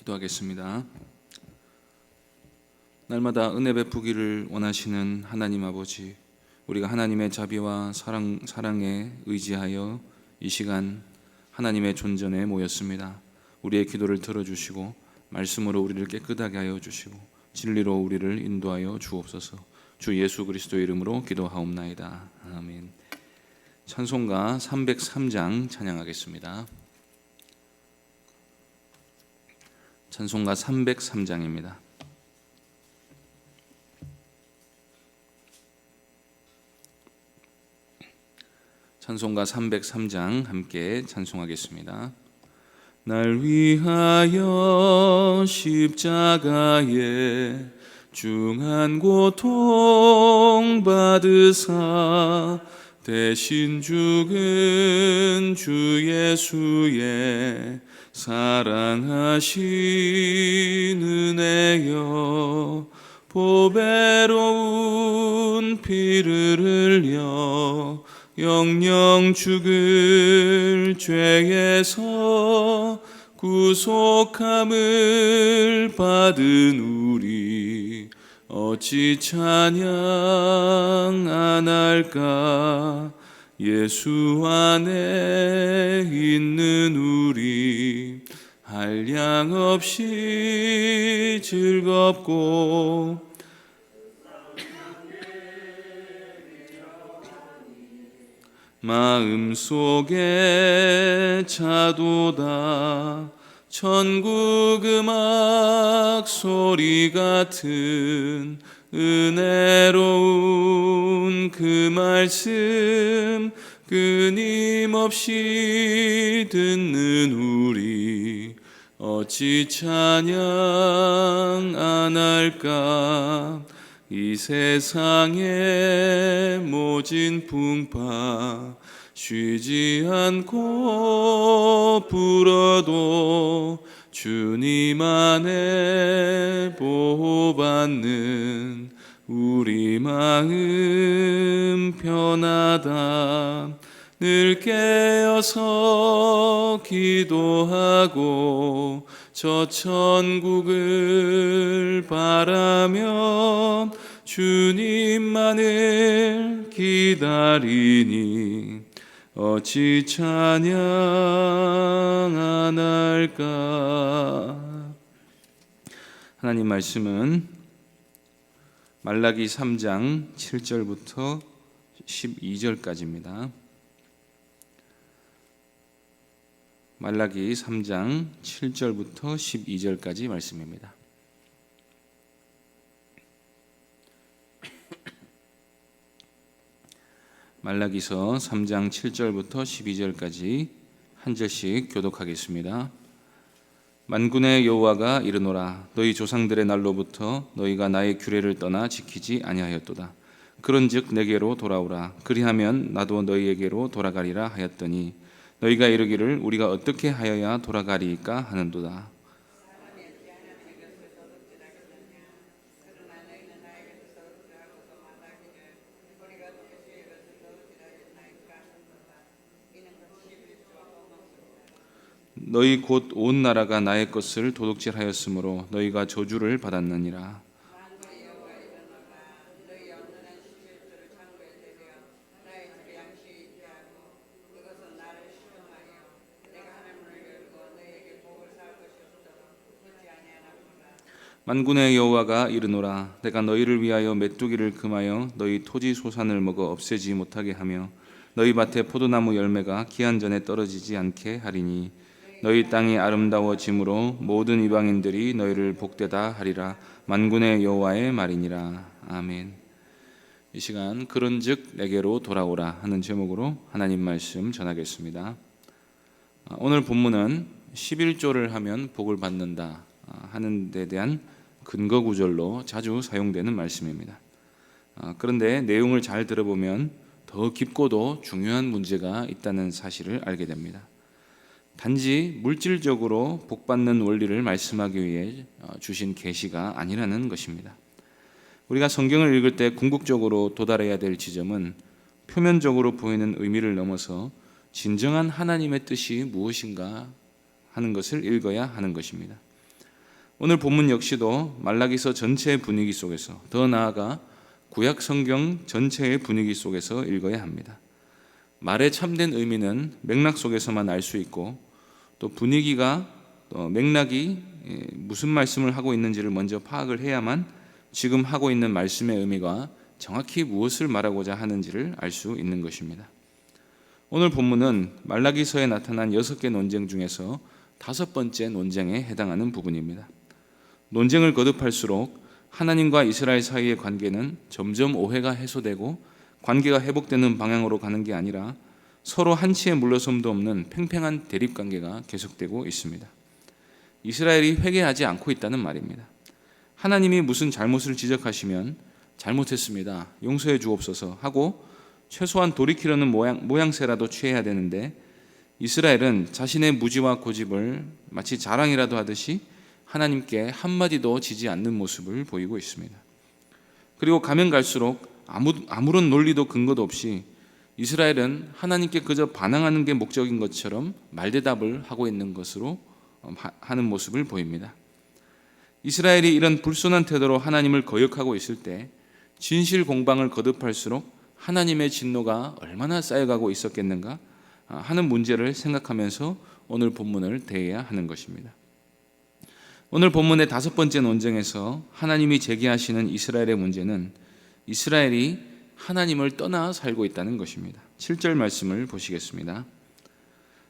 기도하겠습니다. 날마다 은혜 베푸기를 원하시는 하나님 아버지, 우리가 하나님의 자비와 사랑에 의지하여 이 시간 하나님의 존전에 모였습니다. 우리의 기도를 들어주시고 말씀으로 우리를 깨끗하게 하여 주시고 진리로 우리를 인도하여 주옵소서. 주 예수 그리스도의 이름으로 기도하옵나이다. 아멘. 찬송가 303장 찬양하겠습니다. 찬송가 303장입니다. 찬송가 303장 함께 찬송하겠습니다. 날 위하여 십자가에 중한 고통 받으사 대신 죽은 주 예수의 사랑하신 은혜여, 보배로운 피를 흘려 영영 죽을 죄에서 구속함을 받은 우리 어찌 찬양 안 할까. 예수 안에 있는 우리 한량없이 즐겁고 마음속에 차도다. 천국 음악 소리 같은 은혜로운 그 말씀 끊임없이 듣는 우리 어찌 찬양 안 할까. 이 세상의 모진 풍파 쉬지 않고 불어도 주님 안에 보호받는 우리 마음 편하다. 늘 깨어서 기도하고 저 천국을 바라며 주님만을 기다리니 어찌 찬양 안 할까. 하나님 말씀은 말라기 3장 7절부터 12절까지입니다. 말라기 3장 7절부터 12절까지 말씀입니다. 말라기서 3장 7절부터 12절까지 한 절씩 교독하겠습니다. 만군의 여호와가 이르노라. 너희 조상들의 날로부터 너희가 나의 규례를 떠나 지키지 아니하였도다. 그런즉 내게로 돌아오라. 그리하면 나도 너희에게로 돌아가리라 하였더니 너희가 이르기를 우리가 어떻게 하여야 돌아가리이까 하는도다. 너희 곧 온 나라가 나의 것을 도둑질하였으므로 너희가 저주를 받았느니라. 만군의 여호와가 이르노라. 내가 너희를 위하여 메뚜기를 금하여 너희 토지 소산을 먹어 없애지 못하게 하며 너희 밭에 포도나무 열매가 기한 전에 떨어지지 않게 하리니 너희 땅이 아름다워짐으로 모든 이방인들이 너희를 복되다 하리라. 만군의 여호와의 말이니라. 아멘. 이 시간 그런즉 내게로 돌아오라 하는 제목으로 하나님 말씀 전하겠습니다. 오늘 본문은 11조를 하면 복을 받는다 하는 데 대한 근거 구절로 자주 사용되는 말씀입니다. 그런데 내용을 잘 들어보면 더 깊고도 중요한 문제가 있다는 사실을 알게 됩니다. 단지 물질적으로 복받는 원리를 말씀하기 위해 주신 계시가 아니라는 것입니다. 우리가 성경을 읽을 때 궁극적으로 도달해야 될 지점은 표면적으로 보이는 의미를 넘어서 진정한 하나님의 뜻이 무엇인가 하는 것을 읽어야 하는 것입니다. 오늘 본문 역시도 말라기서 전체의 분위기 속에서, 더 나아가 구약 성경 전체의 분위기 속에서 읽어야 합니다. 말의 참된 의미는 맥락 속에서만 알 수 있고, 또 분위기가, 또 맥락이 무슨 말씀을 하고 있는지를 먼저 파악을 해야만 지금 하고 있는 말씀의 의미가 정확히 무엇을 말하고자 하는지를 알 수 있는 것입니다. 오늘 본문은 말라기서에 나타난 6개 논쟁 중에서 5번째 논쟁에 해당하는 부분입니다. 논쟁을 거듭할수록 하나님과 이스라엘 사이의 관계는 점점 오해가 해소되고 관계가 회복되는 방향으로 가는 게 아니라 서로 한치의 물러섬도 없는 팽팽한 대립관계가 계속되고 있습니다. 이스라엘이 회개하지 않고 있다는 말입니다. 하나님이 무슨 잘못을 지적하시면 잘못했습니다, 용서해 주옵소서 하고 최소한 돌이키려는 모양새라도 취해야 되는데, 이스라엘은 자신의 무지와 고집을 마치 자랑이라도 하듯이 하나님께 한마디도 지지 않는 모습을 보이고 있습니다. 그리고 가면 갈수록 아무런 논리도 근거도 없이 이스라엘은 하나님께 그저 반항하는 게 목적인 것처럼 말대답을 하고 있는 것으로 하는 모습을 보입니다. 이스라엘이 이런 불손한 태도로 하나님을 거역하고 있을 때 진실 공방을 거듭할수록 하나님의 진노가 얼마나 쌓여가고 있었겠는가 하는 문제를 생각하면서 오늘 본문을 대해야 하는 것입니다. 오늘 본문의 5번째 논쟁에서 하나님이 제기하시는 이스라엘의 문제는 이스라엘이 하나님을 떠나 살고 있다는 것입니다. 7절 말씀을 보시겠습니다.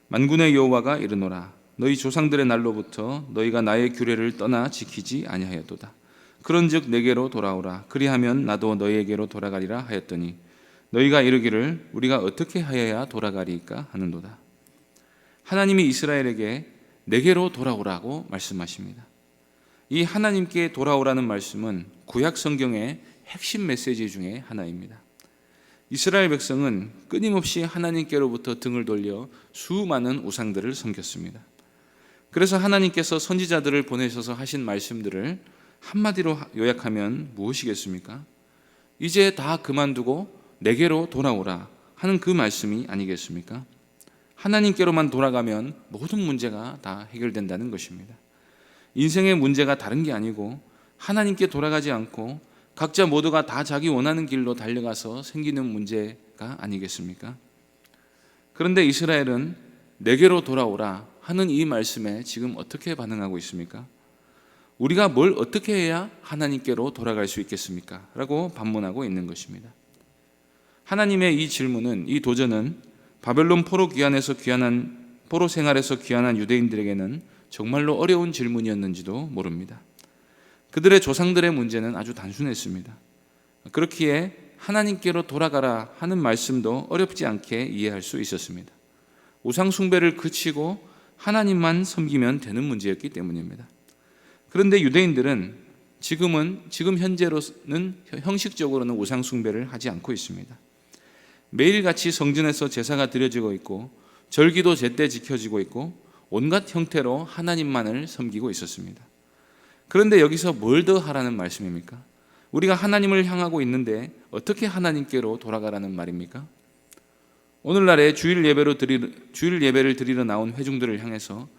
만군의 여호와가 이르노라, 너희 조상들의 날로부터 너희가 나의 규례를 떠나 지키지 아니하였도다. 그런즉 내게로 돌아오라, 그리하면 나도 너희에게로 돌아가리라 하였더니 너희가 이르기를 우리가 어떻게 하여야 돌아가리이까 하는도다. 하나님이 이스라엘에게 내게로 돌아오라고 말씀하십니다. 이 하나님께 돌아오라는 말씀은 구약 성경의 핵심 메시지 중에 하나입니다. 이스라엘 백성은 끊임없이 하나님께로부터 등을 돌려 수많은 우상들을 섬겼습니다. 그래서 하나님께서 선지자들을 보내셔서 하신 말씀들을 한마디로 요약하면 무엇이겠습니까? 이제 다 그만두고 내게로 돌아오라 하는 그 말씀이 아니겠습니까? 하나님께로만 돌아가면 모든 문제가 다 해결된다는 것입니다. 인생의 문제가 다른 게 아니고 하나님께 돌아가지 않고 각자 모두가 다 자기 원하는 길로 달려가서 생기는 문제가 아니겠습니까? 그런데 이스라엘은 내게로 돌아오라 하는 이 말씀에 지금 어떻게 반응하고 있습니까? 우리가 뭘 어떻게 해야 하나님께로 돌아갈 수 있겠습니까? 라고 반문하고 있는 것입니다. 하나님의 이 질문은, 이 도전은 바벨론 포로 생활에서 귀환한 유대인들에게는 정말로 어려운 질문이었는지도 모릅니다. 그들의 조상들의 문제는 아주 단순했습니다. 그렇기에 하나님께로 돌아가라 하는 말씀도 어렵지 않게 이해할 수 있었습니다. 우상 숭배를 그치고 하나님만 섬기면 되는 문제였기 때문입니다. 그런데 유대인들은 지금 현재로는 형식적으로는 우상 숭배를 하지 않고 있습니다. 매일같이 성전에서 제사가 드려지고 있고 절기도 제때 지켜지고 있고 온갖 형태로 하나님만을 섬기고 있었습니다. 그런데 여기서 뭘 더 하라는 말씀입니까? 우리가 하나님을 향하고 있는데 어떻게 하나님께로 돌아가라는 말입니까? 오늘날에 주일 예배를 드리러 나온 회중들을 향해서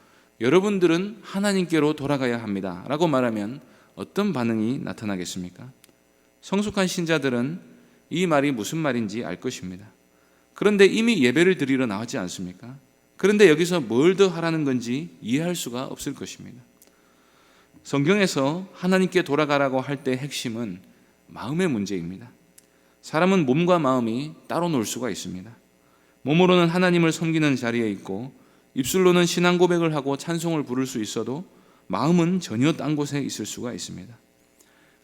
여러분들은 하나님께로 돌아가야 합니다 라고 말하면 어떤 반응이 나타나겠습니까? 성숙한 신자들은 이 말이 무슨 말인지 알 것입니다. 그런데 이미 예배를 드리러 나왔지 않습니까? 그런데 여기서 뭘 더 하라는 건지 이해할 수가 없을 것입니다. 성경에서 하나님께 돌아가라고 할 때 핵심은 마음의 문제입니다. 사람은 몸과 마음이 따로 놀 수가 있습니다. 몸으로는 하나님을 섬기는 자리에 있고 입술로는 신앙 고백을 하고 찬송을 부를 수 있어도 마음은 전혀 딴 곳에 있을 수가 있습니다.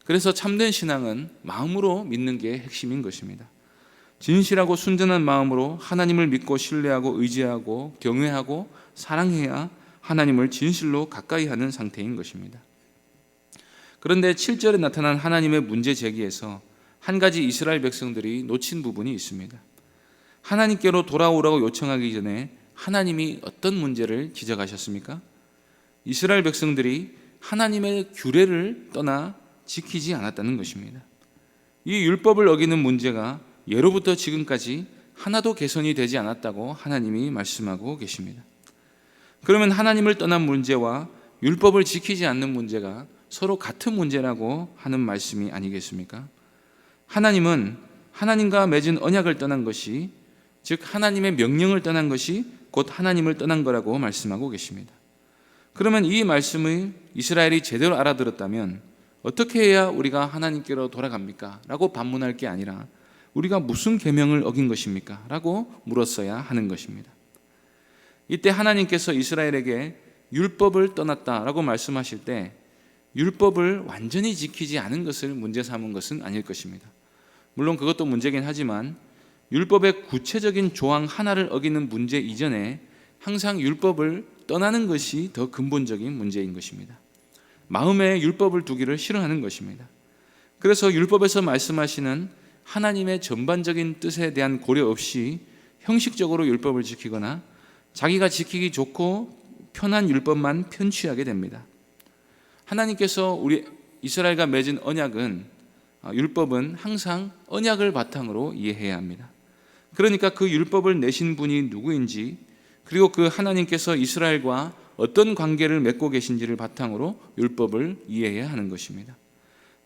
그래서 참된 신앙은 마음으로 믿는 게 핵심인 것입니다. 진실하고 순전한 마음으로 하나님을 믿고 신뢰하고 의지하고 경외하고 사랑해야 하나님을 진실로 가까이 하는 상태인 것입니다. 그런데 7절에 나타난 하나님의 문제 제기에서 한 가지 이스라엘 백성들이 놓친 부분이 있습니다. 하나님께로 돌아오라고 요청하기 전에 하나님이 어떤 문제를 지적하셨습니까? 이스라엘 백성들이 하나님의 규례를 떠나 지키지 않았다는 것입니다. 이 율법을 어기는 문제가 예로부터 지금까지 하나도 개선이 되지 않았다고 하나님이 말씀하고 계십니다. 그러면 하나님을 떠난 문제와 율법을 지키지 않는 문제가 서로 같은 문제라고 하는 말씀이 아니겠습니까? 하나님은 하나님과 맺은 언약을 떠난 것이, 즉 하나님의 명령을 떠난 것이 곧 하나님을 떠난 거라고 말씀하고 계십니다. 그러면 이 말씀을 이스라엘이 제대로 알아들었다면 어떻게 해야 우리가 하나님께로 돌아갑니까? 라고 반문할 게 아니라 우리가 무슨 계명을 어긴 것입니까? 라고 물었어야 하는 것입니다. 이때 하나님께서 이스라엘에게 율법을 떠났다라고 말씀하실 때 율법을 완전히 지키지 않은 것을 문제 삼은 것은 아닐 것입니다. 물론 그것도 문제긴 하지만 율법의 구체적인 조항 하나를 어기는 문제 이전에 항상 율법을 떠나는 것이 더 근본적인 문제인 것입니다. 마음에 율법을 두기를 싫어하는 것입니다. 그래서 율법에서 말씀하시는 하나님의 전반적인 뜻에 대한 고려 없이 형식적으로 율법을 지키거나 자기가 지키기 좋고 편한 율법만 편취하게 됩니다. 하나님께서 우리 이스라엘과 맺은 언약은, 율법은 항상 언약을 바탕으로 이해해야 합니다. 그러니까 그 율법을 내신 분이 누구인지, 그리고 그 하나님께서 이스라엘과 어떤 관계를 맺고 계신지를 바탕으로 율법을 이해해야 하는 것입니다.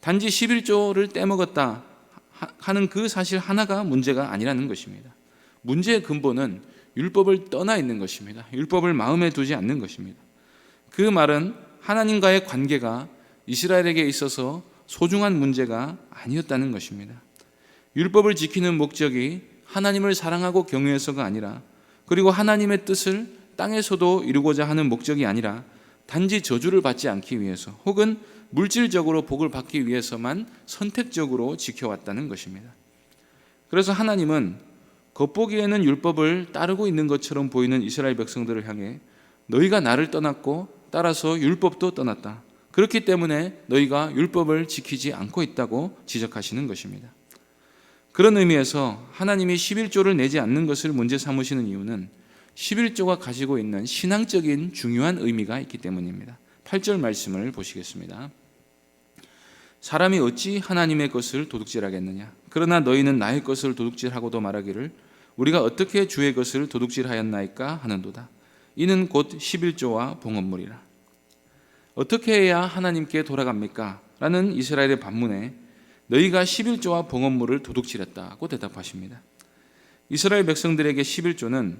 단지 11조를 떼먹었다 하는 그 사실 하나가 문제가 아니라는 것입니다. 문제의 근본은 율법을 떠나 있는 것입니다. 율법을 마음에 두지 않는 것입니다. 그 말은 하나님과의 관계가 이스라엘에게 있어서 소중한 문제가 아니었다는 것입니다. 율법을 지키는 목적이 하나님을 사랑하고 경외해서가 아니라, 그리고 하나님의 뜻을 땅에서도 이루고자 하는 목적이 아니라 단지 저주를 받지 않기 위해서 혹은 물질적으로 복을 받기 위해서만 선택적으로 지켜왔다는 것입니다. 그래서 하나님은 겉보기에는 율법을 따르고 있는 것처럼 보이는 이스라엘 백성들을 향해 너희가 나를 떠났고 따라서 율법도 떠났다. 그렇기 때문에 너희가 율법을 지키지 않고 있다고 지적하시는 것입니다. 그런 의미에서 하나님이 11조를 내지 않는 것을 문제 삼으시는 이유는 11조가 가지고 있는 신앙적인 중요한 의미가 있기 때문입니다. 8절 말씀을 보시겠습니다. 사람이 어찌 하나님의 것을 도둑질하겠느냐? 그러나 너희는 나의 것을 도둑질하고도 말하기를 우리가 어떻게 주의 것을 도둑질하였나이까 하는도다. 이는 곧 11조와 봉헌물이라. 어떻게 해야 하나님께 돌아갑니까? 라는 이스라엘의 반문에 너희가 11조와 봉헌물을 도둑질했다고 대답하십니다. 이스라엘 백성들에게 11조는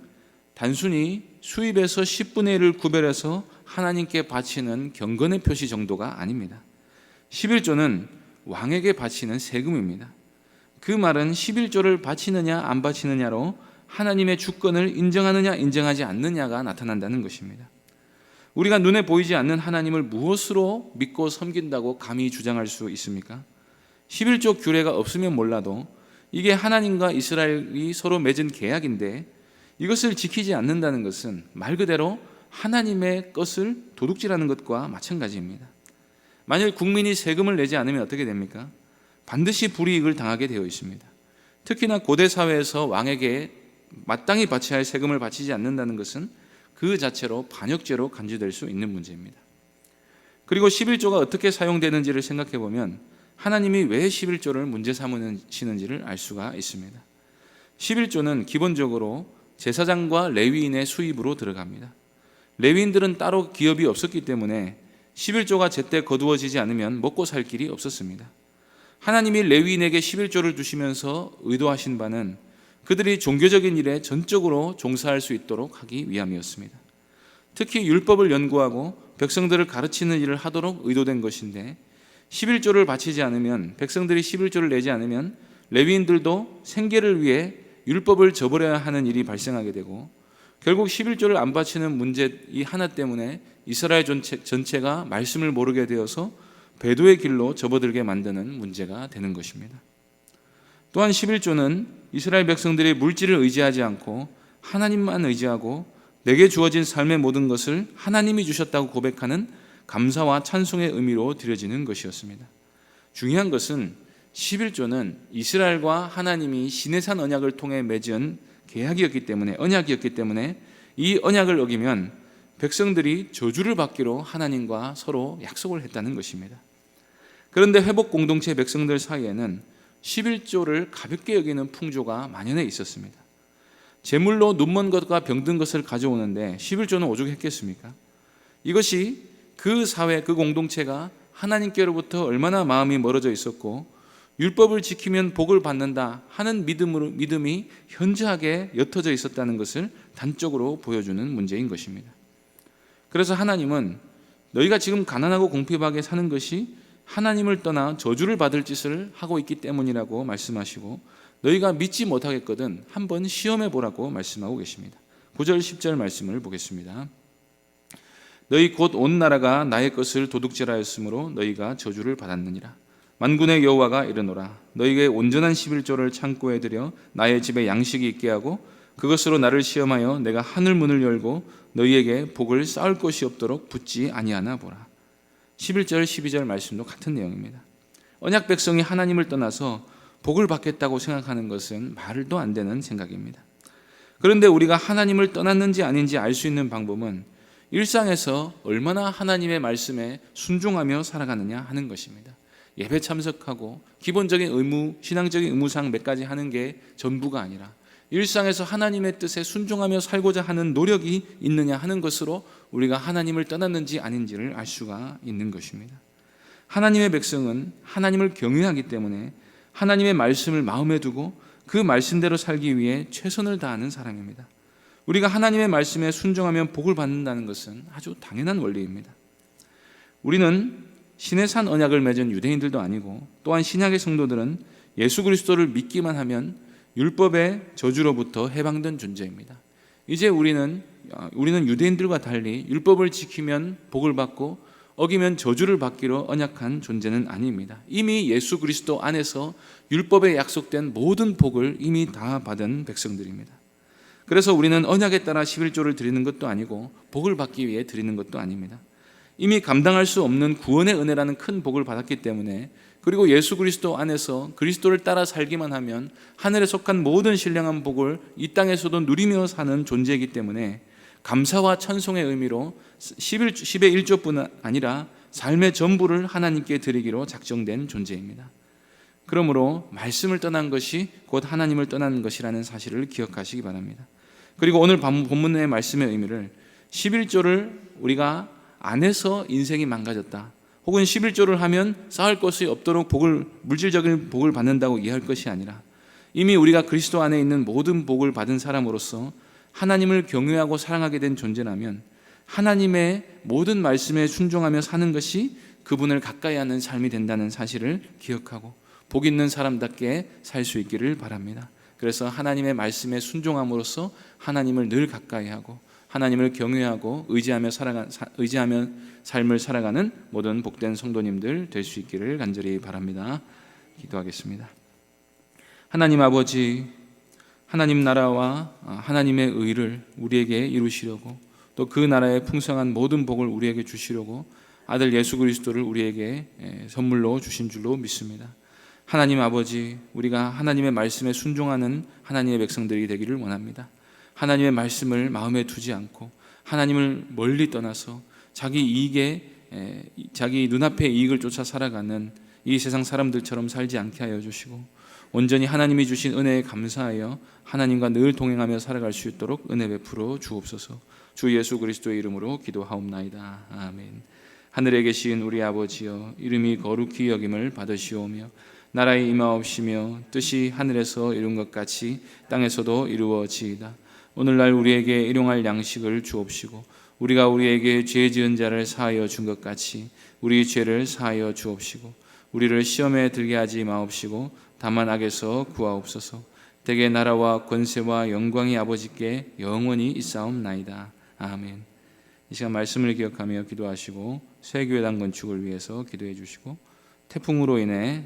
단순히 수입에서 10분의 1을 구별해서 하나님께 바치는 경건의 표시 정도가 아닙니다. 11조는 왕에게 바치는 세금입니다. 그 말은 11조를 바치느냐 안 바치느냐로 하나님의 주권을 인정하느냐 인정하지 않느냐가 나타난다는 것입니다. 우리가 눈에 보이지 않는 하나님을 무엇으로 믿고 섬긴다고 감히 주장할 수 있습니까? 11조 규례가 없으면 몰라도 이게 하나님과 이스라엘이 서로 맺은 계약인데 이것을 지키지 않는다는 것은 말 그대로 하나님의 것을 도둑질하는 것과 마찬가지입니다. 만일 국민이 세금을 내지 않으면 어떻게 됩니까? 반드시 불이익을 당하게 되어 있습니다. 특히나 고대 사회에서 왕에게 마땅히 바쳐야 할 세금을 바치지 않는다는 것은 그 자체로 반역죄로 간주될 수 있는 문제입니다. 그리고 11조가 어떻게 사용되는지를 생각해 보면 하나님이 왜 11조를 문제 삼으시는지를 알 수가 있습니다. 11조는 기본적으로 제사장과 레위인의 수입으로 들어갑니다. 레위인들은 따로 기업이 없었기 때문에 11조가 제때 거두어지지 않으면 먹고 살 길이 없었습니다. 하나님이 레위인에게 11조를 주시면서 의도하신 바는 그들이 종교적인 일에 전적으로 종사할 수 있도록 하기 위함이었습니다. 특히 율법을 연구하고 백성들을 가르치는 일을 하도록 의도된 것인데 11조를 바치지 않으면, 백성들이 11조를 내지 않으면 레위인들도 생계를 위해 율법을 저버려야 하는 일이 발생하게 되고 결국 11조를 안 바치는 문제 이 하나 때문에 이스라엘 전체가 말씀을 모르게 되어서 배도의 길로 접어들게 만드는 문제가 되는 것입니다. 또한 11조는 이스라엘 백성들이 물질을 의지하지 않고 하나님만 의지하고 내게 주어진 삶의 모든 것을 하나님이 주셨다고 고백하는 감사와 찬송의 의미로 드려지는 것이었습니다. 중요한 것은 11조는 이스라엘과 하나님이 시내산 언약을 통해 맺은 계약이었기 때문에, 언약이었기 때문에 이 언약을 어기면 백성들이 저주를 받기로 하나님과 서로 약속을 했다는 것입니다. 그런데 회복 공동체 백성들 사이에는 11조를 가볍게 여기는 풍조가 만연해 있었습니다. 제물로 눈먼 것과 병든 것을 가져오는데 11조는 오죽했겠습니까? 이것이 그 사회, 그 공동체가 하나님께로부터 얼마나 마음이 멀어져 있었고 율법을 지키면 복을 받는다 하는 믿음이 현저하게 옅어져 있었다는 것을 단적으로 보여주는 문제인 것입니다. 그래서 하나님은 너희가 지금 가난하고 궁핍하게 사는 것이 하나님을 떠나 저주를 받을 짓을 하고 있기 때문이라고 말씀하시고 너희가 믿지 못하겠거든 한번 시험해 보라고 말씀하고 계십니다. 9절 10절 말씀을 보겠습니다. 너희 곧 온 나라가 나의 것을 도둑질하였으므로 너희가 저주를 받았느니라. 만군의 여호와가 이르노라. 너희에게 온전한 11조를 창고에 들여 나의 집에 양식이 있게 하고 그것으로 나를 시험하여 내가 하늘 문을 열고 너희에게 복을 쌓을 것이 없도록 붙지 아니하나 보라. 11절 12절 말씀도 같은 내용입니다. 언약 백성이 하나님을 떠나서 복을 받겠다고 생각하는 것은 말도 안 되는 생각입니다. 그런데 우리가 하나님을 떠났는지 아닌지 알 수 있는 방법은 일상에서 얼마나 하나님의 말씀에 순종하며 살아가느냐 하는 것입니다. 예배 참석하고 기본적인 의무, 신앙적인 의무상 몇 가지 하는 게 전부가 아니라 일상에서 하나님의 뜻에 순종하며 살고자 하는 노력이 있느냐 하는 것으로 우리가 하나님을 떠났는지 아닌지를 알 수가 있는 것입니다. 하나님의 백성은 하나님을 경외하기 때문에 하나님의 말씀을 마음에 두고 그 말씀대로 살기 위해 최선을 다하는 사람입니다. 우리가 하나님의 말씀에 순종하면 복을 받는다는 것은 아주 당연한 원리입니다. 우리는 신의 산 언약을 맺은 유대인들도 아니고 또한 신약의 성도들은 예수 그리스도를 믿기만 하면 율법의 저주로부터 해방된 존재입니다. 이제 우리는 유대인들과 달리 율법을 지키면 복을 받고 어기면 저주를 받기로 언약한 존재는 아닙니다. 이미 예수 그리스도 안에서 율법에 약속된 모든 복을 이미 다 받은 백성들입니다. 그래서 우리는 언약에 따라 11조를 드리는 것도 아니고 복을 받기 위해 드리는 것도 아닙니다. 이미 감당할 수 없는 구원의 은혜라는 큰 복을 받았기 때문에 그리고 예수 그리스도 안에서 그리스도를 따라 살기만 하면 하늘에 속한 모든 신령한 복을 이 땅에서도 누리며 사는 존재이기 때문에 감사와 찬송의 의미로 10의 1조뿐 아니라 삶의 전부를 하나님께 드리기로 작정된 존재입니다. 그러므로 말씀을 떠난 것이 곧 하나님을 떠나는 것이라는 사실을 기억하시기 바랍니다. 그리고 오늘 본문의 말씀의 의미를 11조를 우리가 안 해서 인생이 망가졌다, 혹은 11조를 하면 쌓을 것이 없도록 물질적인 복을 받는다고 이해할 것이 아니라 이미 우리가 그리스도 안에 있는 모든 복을 받은 사람으로서 하나님을 경외하고 사랑하게 된 존재라면 하나님의 모든 말씀에 순종하며 사는 것이 그분을 가까이 하는 삶이 된다는 사실을 기억하고 복 있는 사람답게 살 수 있기를 바랍니다. 그래서 하나님의 말씀에 순종함으로써 하나님을 늘 가까이 하고 하나님을 경외하고 의지하며 삶을 살아가는 모든 복된 성도님들 될 수 있기를 간절히 바랍니다. 기도하겠습니다. 하나님 아버지, 하나님 나라와 하나님의 의를 우리에게 이루시려고 또 그 나라의 풍성한 모든 복을 우리에게 주시려고 아들 예수 그리스도를 우리에게 선물로 주신 줄로 믿습니다. 하나님 아버지, 우리가 하나님의 말씀에 순종하는 하나님의 백성들이 되기를 원합니다. 하나님의 말씀을 마음에 두지 않고 하나님을 멀리 떠나서 자기 눈앞의 이익을 쫓아 살아가는 이 세상 사람들처럼 살지 않게 하여 주시고 온전히 하나님이 주신 은혜에 감사하여 하나님과 늘 동행하며 살아갈 수 있도록 은혜 베풀어 주옵소서. 주 예수 그리스도의 이름으로 기도하옵나이다. 아멘. 하늘에 계신 우리 아버지여, 이름이 거룩히 여김을 받으시오며 나라에 임하옵시며 뜻이 하늘에서 이룬 것 같이 땅에서도 이루어지이다. 오늘날 우리에게 일용할 양식을 주옵시고 우리가 우리에게 죄 지은 자를 사하여 준 것 같이 우리 죄를 사하여 주옵시고 우리를 시험에 들게 하지 마옵시고 다만 악에서 구하옵소서. 대개 나라와 권세와 영광이 아버지께 영원히 있사옵나이다. 아멘. 이 시간 말씀을 기억하며 기도하시고 새교회당 건축을 위해서 기도해 주시고 태풍으로 인해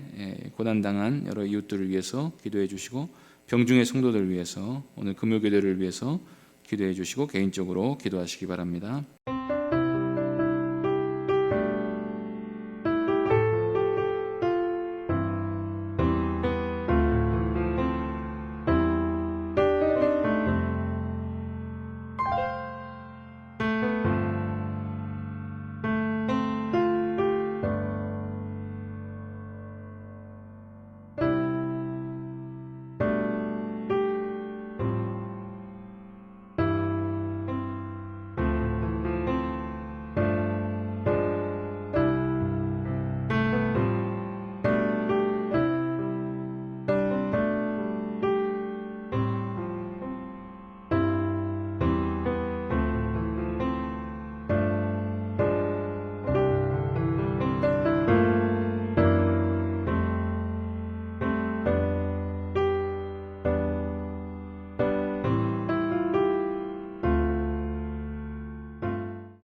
고난당한 여러 이웃들을 위해서 기도해 주시고 병중의 성도들 위해서 오늘 금요교대를 위해서 기도해 주시고 개인적으로 기도하시기 바랍니다.